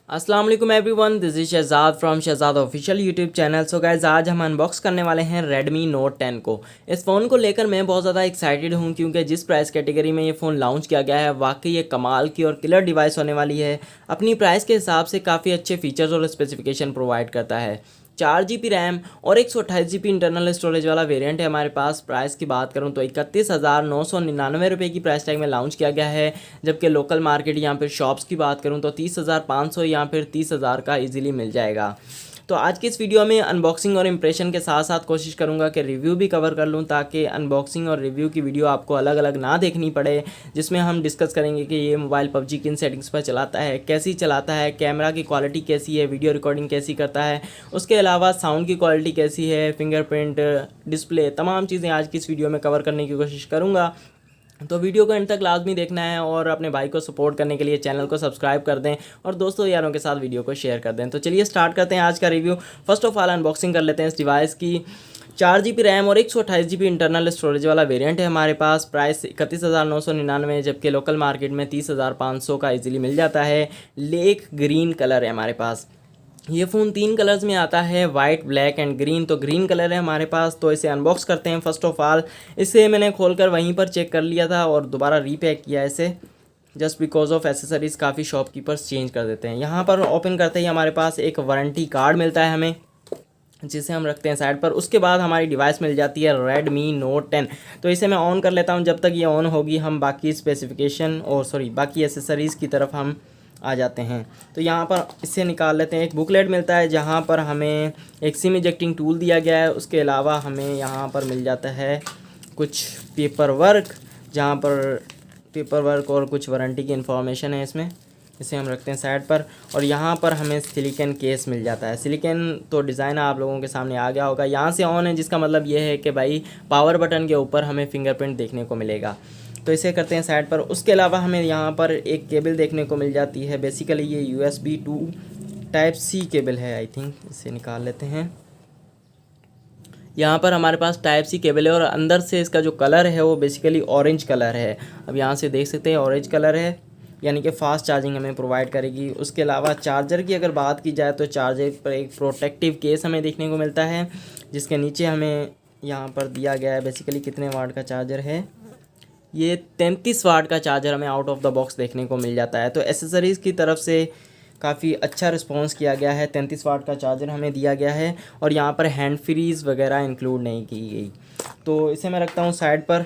अस्सलाम वालेकुम everyone, this is Shahzad from Shahzad official YouTube channel. So guys, आज हम अनबॉक्स करने वाले हैं Redmi Note 10 को। इस फ़ोन को लेकर मैं बहुत ज़्यादा एक्साइटेड हूं क्योंकि जिस प्राइस कैटेगरी में ये फ़ोन लॉन्च किया गया है वाकई ये कमाल की और किलर डिवाइस होने वाली है। अपनी प्राइस के हिसाब से काफ़ी अच्छे फीचर्स और स्पेसिफिकेशन प्रोवाइड करता है। 4 GB रैम और 128 GB इंटरनल स्टोरेज वाला वेरिएंट है हमारे पास। प्राइस की बात करूं तो 31,999 रुपये की प्राइस टैग में लॉन्च किया गया है, जबकि लोकल मार्केट यहाँ पर शॉप्स की बात करूं तो 30,500 या फिर 30,000 का इजीली मिल जाएगा। तो आज की इस वीडियो में अनबॉक्सिंग और इम्प्रेशन के साथ साथ कोशिश करूंगा कि रिव्यू भी कवर कर लूं, ताकि अनबॉक्सिंग और रिव्यू की वीडियो आपको अलग अलग ना देखनी पड़े, जिसमें हम डिस्कस करेंगे कि ये मोबाइल PUBG किन सेटिंग्स पर चलाता है, कैसी चलाता है, कैमरा की क्वालिटी कैसी है, वीडियो रिकॉर्डिंग कैसी करता है, उसके अलावा साउंड की क्वालिटी कैसी है, फिंगरप्रिंट, डिस्प्ले, तमाम चीज़ें आज की इस वीडियो में कवर करने की कोशिश करूँगा। तो वीडियो को एंड तक लाजमी देखना है और अपने भाई को सपोर्ट करने के लिए चैनल को सब्सक्राइब कर दें और दोस्तों यारों के साथ वीडियो को शेयर कर दें। तो चलिए स्टार्ट करते हैं आज का review. First of all unboxing कर लेते हैं इस डिवाइस की। 4 GB रैम और 128 GB इंटरनल स्टोरेज वाला वेरिएंट है हमारे पास। प्राइस 31,999, जबकि लोकल मार्केट में 30,500 का इजीली मिल जाता है। लेक ग्रीन कलर है हमारे पास। ये फ़ोन 3 कलर्स में आता है, वाइट, ब्लैक एंड ग्रीन। तो ग्रीन कलर है हमारे पास, तो इसे अनबॉक्स करते हैं। फर्स्ट ऑफ ऑल इसे मैंने खोलकर वहीं पर चेक कर लिया था और दोबारा रीपैक किया इसे, जस्ट बिकॉज ऑफ एसेसरीज़ काफ़ी शॉपकीपर्स चेंज कर देते हैं। यहाँ पर ओपन करते ही हमारे पास एक वारंटी कार्ड मिलता है हमें, जिसे हम रखते हैं साइड पर। उसके बाद हमारी डिवाइस मिल जाती है Redmi Note 10। तो इसे मैं ऑन कर लेता हूँ। जब तक ये ऑन होगी हम बाकी स्पेसिफिकेशन और बाकी एसेसरीज़ की तरफ हम आ जाते हैं। तो यहाँ पर इससे निकाल लेते हैं। एक बुकलेट मिलता है जहाँ पर हमें एक सिम इजेक्टिंग टूल दिया गया है। उसके अलावा हमें यहाँ पर मिल जाता है कुछ पेपर वर्क, जहाँ पर पेपर वर्क और कुछ वारंटी की इन्फॉर्मेशन है इसमें। इसे हम रखते हैं साइड पर। और यहाँ पर हमें सिलिकॉन केस मिल जाता है। सिलिकॉन तो डिज़ाइन आप लोगों के सामने आ गया होगा। यहाँ से ऑन है, जिसका मतलब ये है कि भाई पावर बटन के ऊपर हमें फिंगरप्रिंट देखने को मिलेगा। तो इसे करते हैं साइड पर। उसके अलावा हमें यहाँ पर एक केबल देखने को मिल जाती है। बेसिकली ये USB टू Type-C केबल है आई थिंक। इसे निकाल लेते हैं। यहाँ पर हमारे पास Type-C केबल है और अंदर से इसका जो कलर है वो बेसिकली ऑरेंज कलर है। अब यहाँ से देख सकते हैं ऑरेंज कलर है, यानी कि फ़ास्ट चार्जिंग हमें प्रोवाइड करेगी। उसके अलावा चार्जर की अगर बात की जाए तो चार्जर पर एक प्रोटेक्टिव केस हमें देखने को मिलता है, जिसके नीचे हमें यहाँ पर दिया गया है बेसिकली कितने वाट का चार्जर है। ये 33 वाट का चार्जर हमें आउट ऑफ द बॉक्स देखने को मिल जाता है। तो एसेसरीज़ की तरफ से काफ़ी अच्छा रिस्पांस किया गया है। 33 वाट का चार्जर हमें दिया गया है और यहाँ पर हैंड फ्रीज़ वगैरह इंक्लूड नहीं की गई। तो इसे मैं रखता हूँ साइड पर।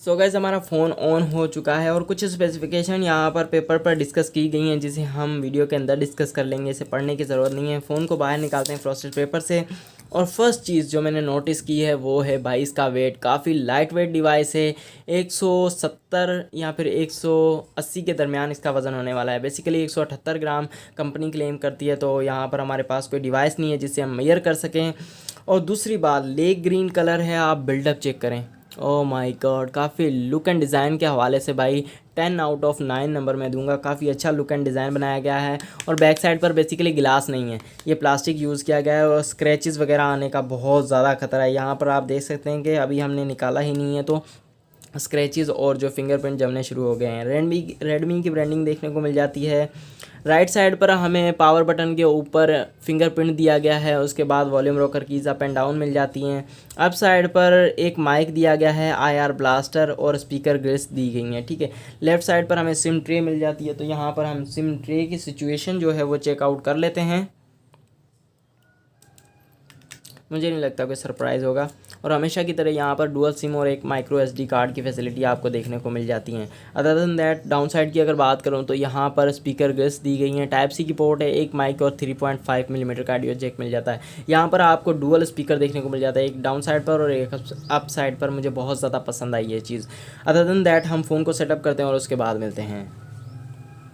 सो गाइस, हमारा फ़ोन ऑन हो चुका है और कुछ स्पेसिफिकेशन यहाँ पर पेपर पर डिस्कस की गई हैं, जिसे हम वीडियो के अंदर डिस्कस कर लेंगे। इसे पढ़ने की ज़रूरत नहीं है। फ़ोन को बाहर निकालते हैं फ्रॉस्टेड पेपर से। और फर्स्ट चीज़ जो मैंने नोटिस की है वो है भाई इसका वेट। काफ़ी लाइट वेट डिवाइस है। 170 या फिर 180 के दरमियान इसका वज़न होने वाला है। बेसिकली 178 ग्राम कंपनी क्लेम करती है। तो यहाँ पर हमारे पास कोई डिवाइस नहीं है जिससे हम मेजर कर सकें। और दूसरी बात, लेक ग्रीन कलर है। आप बिल्डअप चेक करें, ओह माय गॉड, काफ़ी लुक एंड डिज़ाइन के हवाले से भाई 10 आउट ऑफ 9 नंबर मैं दूंगा। काफ़ी अच्छा लुक एंड डिज़ाइन बनाया गया है। और बैक साइड पर बेसिकली गिलास नहीं है, ये प्लास्टिक यूज़ किया गया है और स्क्रैचेस वगैरह आने का बहुत ज़्यादा खतरा है। यहाँ पर आप देख सकते हैं कि अभी हमने निकाला ही नहीं है तो स्क्रैचेस और जो फिंगरप्रिंट जमने शुरू हो गए हैं। रेडमी की ब्रांडिंग देखने को मिल जाती है। राइट साइड पर हमें पावर बटन के ऊपर फिंगरप्रिंट दिया गया है। उसके बाद volume rocker keys up and down मिल जाती हैं। अप साइड पर एक माइक दिया गया है, IR ब्लास्टर और स्पीकर ग्रिल्स दी गई हैं। ठीक है, लेफ़्ट साइड पर हमें सिम ट्रे मिल जाती है। तो यहाँ पर हम सिम ट्रे की सिचुएशन जो है वो चेकआउट कर लेते हैं। मुझे नहीं लगता कोई सरप्राइज़ होगा। और हमेशा की तरह यहाँ पर डुअल सिम और एक माइक्रो SD कार्ड की फैसिलिटी आपको देखने को मिल जाती हैं। Other than that, down side की अगर बात करूँ तो यहाँ पर स्पीकर ग्रिल्स दी गई हैं। Type-C की पोर्ट है, एक माइक और 3.5 मिलीमीटर का ऑडियो जैक मिल जाता है। यहाँ पर आपको डुअल स्पीकर देखने को मिल जाता है, एक डाउन साइड पर और एक अप साइड पर। मुझे बहुत ज़्यादा पसंद आई ये चीज़। अदर देन दैट, हम फ़ोन को सेटअप करते हैं और उसके बाद मिलते हैं।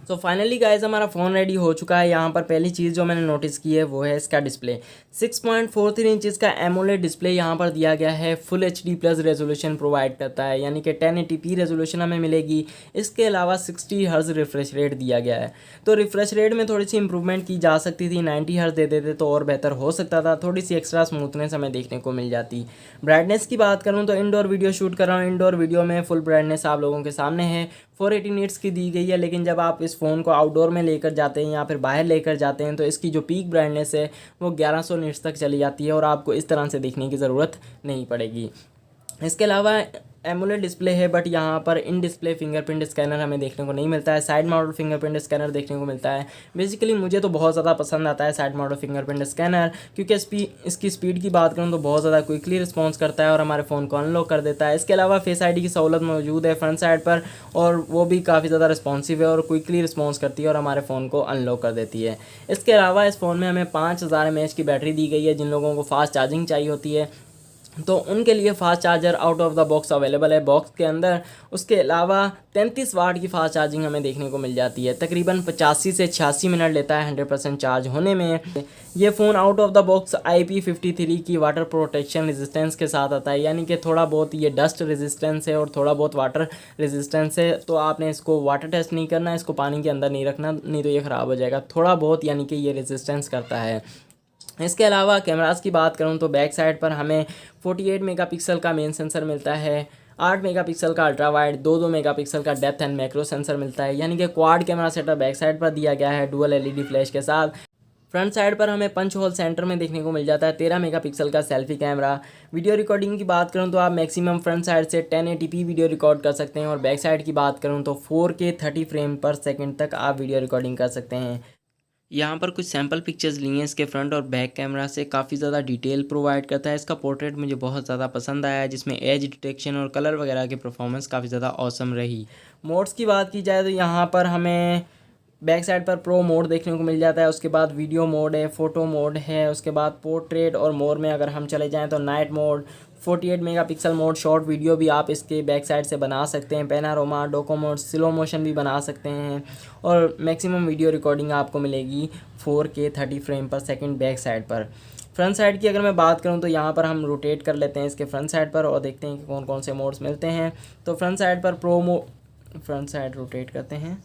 तो फाइनली गाइज, हमारा फ़ोन रेडी हो चुका है। यहाँ पर पहली चीज़ जो मैंने नोटिस की है वो है इसका डिस्प्ले। 6.43 इंचज़ का एमोलेड डिस्प्ले यहाँ पर दिया गया है। Full HD plus resolution provide करता है, यानी कि 1080p रेजोल्यूशन हमें मिलेगी। इसके अलावा 60 हर्ट्ज़ रिफ्रेश रेट दिया गया है। तो रिफ्रेश रेट में थोड़ी सी इंप्रूवमेंट की जा सकती थी, 90 हर्ट्ज़ दे देते तो और बेहतर हो सकता था। थोड़ी सी एक्स्ट्रा स्मूथनेस हमें देखने को मिल जाती। ब्राइटनेस की बात करूँ तो इंडोर वीडियो शूट कर रहा हूँ। इंडोर वीडियो में फुल ब्राइटनेस आप लोगों के सामने है। 480 निट्स की दी गई है, लेकिन जब आप इस फ़ोन को आउटडोर में लेकर जाते हैं या फिर बाहर लेकर जाते हैं तो इसकी जो पीक ब्राइटनेस है वो 1100 निट्स तक चली जाती है और आपको इस तरह से देखने की ज़रूरत नहीं पड़ेगी। इसके अलावा एमोलेड डिस्प्ले है, बट यहाँ पर इन डिस्प्ले फिंगरप्रिंट स्कैनर हमें देखने को नहीं मिलता है। साइड माउंटेड फिंगरप्रिंट स्कैनर देखने को मिलता है। बेसिकली मुझे तो बहुत ज़्यादा पसंद आता है साइड माउंटेड फिंगरप्रिंट स्कैनर, क्योंकि इसकी स्पीड की बात करूँ तो बहुत ज़्यादा क्विकली रिस्पॉन्स करता है और हमारे फ़ोन को अनलॉक कर देता है। इसके अलावा फेस आईडी की सहूलत मौजूद है फ्रंट साइड पर, और वो भी काफ़ी ज़्यादा रिस्पॉन्सिव है और क्विकली रिस्पॉन्स करती है और हमारे फ़ोन को अनलॉक कर देती है। इसके अलावा इस फ़ोन में हमें 5000 mAh की बैटरी दी गई है। जिन लोगों को फास्ट चार्जिंग चाहिए होती है तो उनके लिए fast charger out of the box available है बॉक्स के अंदर। उसके अलावा 33 वाट की फ़ास्ट चार्जिंग हमें देखने को मिल जाती है। तकरीबन 85 से 86 मिनट लेता है 100% चार्ज होने में। ये phone out of the box IP53 की वाटर प्रोटेक्शन रेजिस्टेंस के साथ आता है, यानी कि थोड़ा बहुत ये डस्ट रेजिस्टेंस है और थोड़ा बहुत वाटर रेजिस्टेंस है। तो आपने इसको वाटर टेस्ट नहीं करना, इसको पानी के अंदर नहीं रखना, नहीं तो ये ख़राब हो जाएगा। थोड़ा बहुत यानी कि ये रेजिस्टेंस करता है। इसके अलावा कैमरास की बात करूं तो बैक साइड पर हमें 48 मेगापिक्सल का मेन सेंसर मिलता है, 8 मेगापिक्सल का अल्ट्रा वाइड, 2 मेगापिक्सल का डेप्थ एंड मैक्रो सेंसर मिलता है, यानी कि quad camera setup back side पर दिया गया है डुअल LED फ्लैश के साथ। फ्रंट साइड पर हमें पंच होल सेंटर में देखने को मिल जाता है 13 मेगापिक्सल का सेल्फी कैमरा। वीडियो रिकॉर्डिंग की बात करूं तो आप मैक्सिमम फ्रंट साइड से 1080p वीडियो रिकॉर्ड कर सकते हैं और बैक साइड की बात करूं तो 4K 30 फ्रेम पर सेकंड तक आप वीडियो रिकॉर्डिंग कर सकते हैं। यहाँ पर कुछ सैम्पल पिक्चर्स लिए हैं इसके फ्रंट और बैक कैमरा से, काफ़ी ज़्यादा डिटेल प्रोवाइड करता है। इसका पोर्ट्रेट मुझे बहुत ज़्यादा पसंद आया है, जिसमें एज डिटेक्शन और कलर वगैरह की परफॉर्मेंस काफ़ी ज़्यादा ऑसम रही। मोड्स की बात की जाए तो यहाँ पर हमें बैक साइड पर प्रो मोड देखने को मिल जाता है। उसके बाद वीडियो मोड है, फ़ोटो मोड है, उसके बाद पोर्ट्रेट और मोर में अगर हम चले जाएँ तो night mode, 48 megapixel mode, short video भी आप इसके बैक साइड से बना सकते हैं, पैनारोमा, डोको मोड, स्लो मोशन भी बना सकते हैं और मैक्सिमम वीडियो रिकॉर्डिंग आपको मिलेगी 4K 30 फ्रेम पर सेकंड बैक साइड पर। फ्रंट साइड की अगर मैं बात करूं तो यहाँ पर हम रोटेट कर लेते हैं इसके फ्रंट साइड पर और देखते हैं कि कौन कौन से मोड्स मिलते हैं। तो फ्रंट साइड पर फ्रंट साइड रोटेट करते हैं।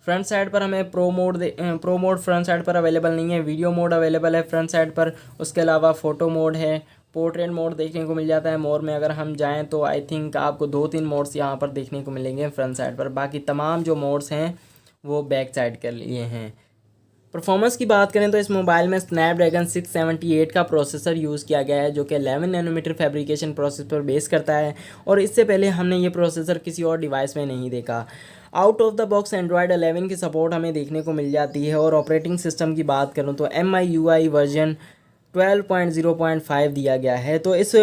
फ्रंट साइड पर हमें प्रो मोड फ्रंट साइड पर अवेलेबल नहीं है। वीडियो मोड अवेलेबल है फ्रंट साइड पर। उसके अलावा फ़ोटो मोड है, पोर्ट्रेट मोड देखने को मिल जाता है। मोड में अगर हम जाएं तो आई थिंक आपको 2-3 मोड्स यहाँ पर देखने को मिलेंगे फ्रंट साइड पर। बाकी तमाम जो मोड्स हैं वो बैक साइड के लिए हैं। परफॉर्मेंस की बात करें तो इस मोबाइल में स्नैपड्रैगन 678 का प्रोसेसर यूज़ किया गया है, जो कि 11 नैनोमीटर फैब्रिकेशन प्रोसेस पर बेस करता है और इससे पहले हमने ये प्रोसेसर किसी और डिवाइस में नहीं देखा। Out of the box Android 11 की सपोर्ट हमें देखने को मिल जाती है और ऑपरेटिंग सिस्टम की बात करूँ तो MIUI वर्जन 12.0.5 दिया गया है। तो इस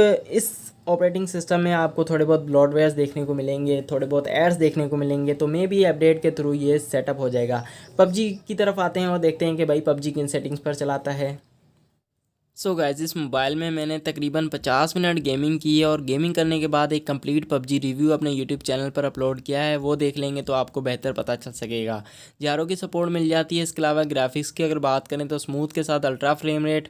ऑपरेटिंग सिस्टम में आपको थोड़े बहुत ब्लॉटवेयर्स देखने को मिलेंगे, थोड़े बहुत एड्स देखने को मिलेंगे, तो मे बी अपडेट के थ्रू ये सेटअप हो जाएगा। पबजी की तरफ आते हैं और देखते हैं कि भाई पबजी किन सेटिंग्स पर चलाता है। सो गाइस, इस मोबाइल में मैंने तकरीबन 50 मिनट गेमिंग की है और गेमिंग करने के बाद एक कंप्लीट पबजी रिव्यू अपने यूट्यूब चैनल पर अपलोड किया है। वो देख लेंगे तो आपको बेहतर पता चल सकेगा। जारो की सपोर्ट मिल जाती है। इसके अलावा ग्राफिक्स की अगर बात करें तो स्मूथ के साथ अल्ट्रा फ्रेम रेट,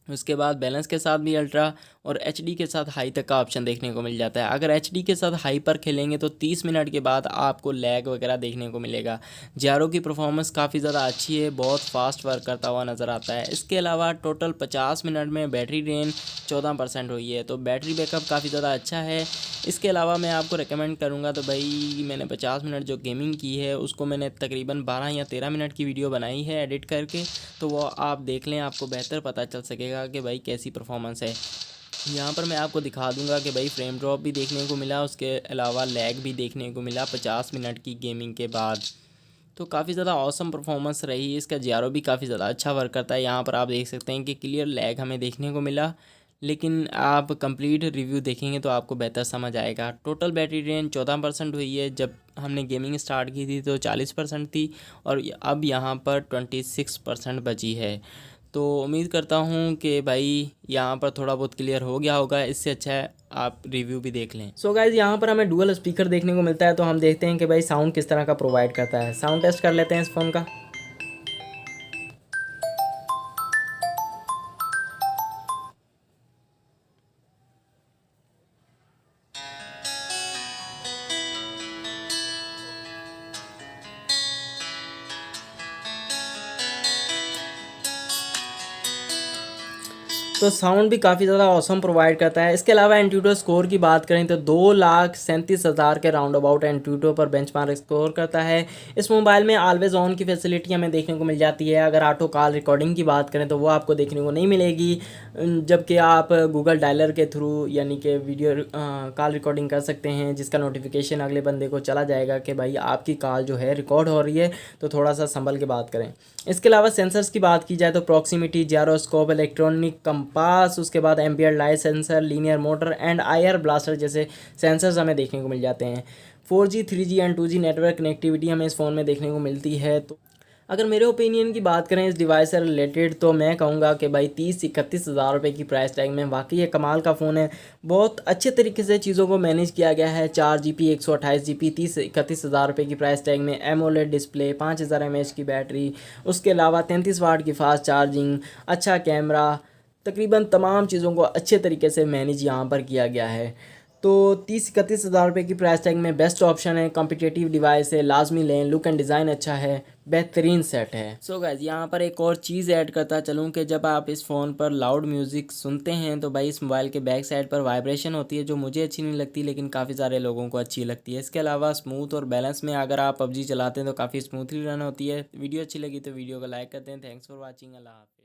उसके बाद बैलेंस के साथ भी अल्ट्रा और HD के साथ हाई तक का ऑप्शन देखने को मिल जाता है। अगर HD के साथ हाई पर खेलेंगे तो 30 मिनट के बाद आपको लैग वगैरह देखने को मिलेगा। जारो की परफॉर्मेंस काफ़ी ज़्यादा अच्छी है, बहुत फास्ट वर्क करता हुआ नज़र आता है। इसके अलावा टोटल 50 मिनट में बैटरी ड्रेन 14% हुई है, तो बैटरी बैकअप काफ़ी ज़्यादा अच्छा है। इसके अलावा मैं आपको रिकमेंड करूँगा तो भाई मैंने 50 मिनट जो गेमिंग की है उसको मैंने तकरीबन 12 या 13 मिनट की वीडियो बनाई है एडिट करके, तो वो आप देख लें, आपको बेहतर पता चल सकेगा कि भाई कैसी परफॉर्मेंस है। यहाँ पर मैं आपको दिखा दूंगा कि भाई फ्रेम ड्रॉप भी देखने को मिला, उसके अलावा लैग भी देखने को मिला 50 मिनट की गेमिंग के बाद। तो काफ़ी ज़्यादा औसम परफॉर्मेंस रही। इसका जारो भी काफ़ी ज़्यादा अच्छा वर्क करता है। यहाँ पर आप देख सकते हैं कि क्लियर लैग हमें देखने को मिला, लेकिन आप कंप्लीट रिव्यू देखेंगे तो आपको बेहतर समझ आएगा। टोटल बैटरी ड्रेन 14% हुई है। जब हमने गेमिंग स्टार्ट की थी तो 40% थी और अब यहाँ पर 26% बची है। तो उम्मीद करता हूँ कि भाई यहाँ पर थोड़ा बहुत क्लियर हो गया होगा। इससे अच्छा है आप रिव्यू भी देख लें। सो गाइज़, यहाँ पर हमें डुअल स्पीकर देखने को मिलता है, तो हम देखते हैं कि भाई साउंड किस तरह का प्रोवाइड करता है। साउंड टेस्ट कर लेते हैं इस फ़ोन का। तो साउंड भी काफ़ी ज़्यादा ऑसम प्रोवाइड करता है। इसके अलावा एंट्यूटो स्कोर की बात करें तो 2,37,000 के राउंड अबाउट एंट्यूटो पर बेंचमार्क स्कोर करता है। इस मोबाइल में ऑलवेज ऑन की फैसिलिटी हमें देखने को मिल जाती है। अगर ऑटो कॉल रिकॉर्डिंग की बात करें तो वो आपको देखने को नहीं मिलेगी, जबकि आप गूगल डायलर के थ्रू यानी कि वीडियो कॉल रिकॉर्डिंग कर सकते हैं, जिसका नोटिफिकेशन अगले बंदे को चला जाएगा कि भाई आपकी कॉल जो है रिकॉर्ड हो रही है, तो थोड़ा सा संभल के बात करें। इसके अलावा सेंसर्स की बात की जाए तो प्रॉक्सिमिटी, जायरोस्कोप, इलेक्ट्रॉनिक कंपास, उसके बाद ambient light sensor, linear motor and IR blaster जैसे सेंसर्स हमें देखने को मिल जाते हैं। 4G 3G and 2G network connectivity हमें इस फ़ोन में देखने को मिलती है। तो अगर मेरे ओपिनियन की बात करें इस डिवाइस से रिलेटेड तो मैं कहूँगा कि भाई 30-31 हज़ार रुपये की प्राइस टैग में वाकई ये कमाल का फ़ोन है। बहुत अच्छे तरीके से चीज़ों को मैनेज किया गया है। 4GB 128GB 30-31 हज़ार रुपये की प्राइस टैग में एमोलेड डिस्प्ले, 5000 mAh की बैटरी, उसके अलावा 33 वाट की फास्ट चार्जिंग, अच्छा कैमरा, तकरीबन तमाम चीज़ों को अच्छे तरीके से मैनेज यहाँ पर किया गया है। तो 30-31 हज़ार रुपये की प्राइस टैग में बेस्ट ऑप्शन है, कॉम्पिटिटिव डिवाइस है, लाजमी लें। लुक एंड डिज़ाइन अच्छा है, बेहतरीन सेट है। सो गाइस यहाँ पर एक और चीज़ ऐड करता चलूँ कि जब आप इस फ़ोन पर लाउड म्यूज़िक सुनते हैं तो भाई इस मोबाइल के बैक साइड पर वाइब्रेशन होती है, जो मुझे अच्छी नहीं लगती लेकिन काफ़ी सारे लोगों को अच्छी लगती है। इसके अलावा स्मूथ और बैलेंस में अगर आप PUBG चलाते हैं तो काफ़ी स्मूथली रन होती है। वीडियो अच्छी लगी तो वीडियो को लाइक करते हैं। Thanks for watching. अल्लाह हाफ़िज़।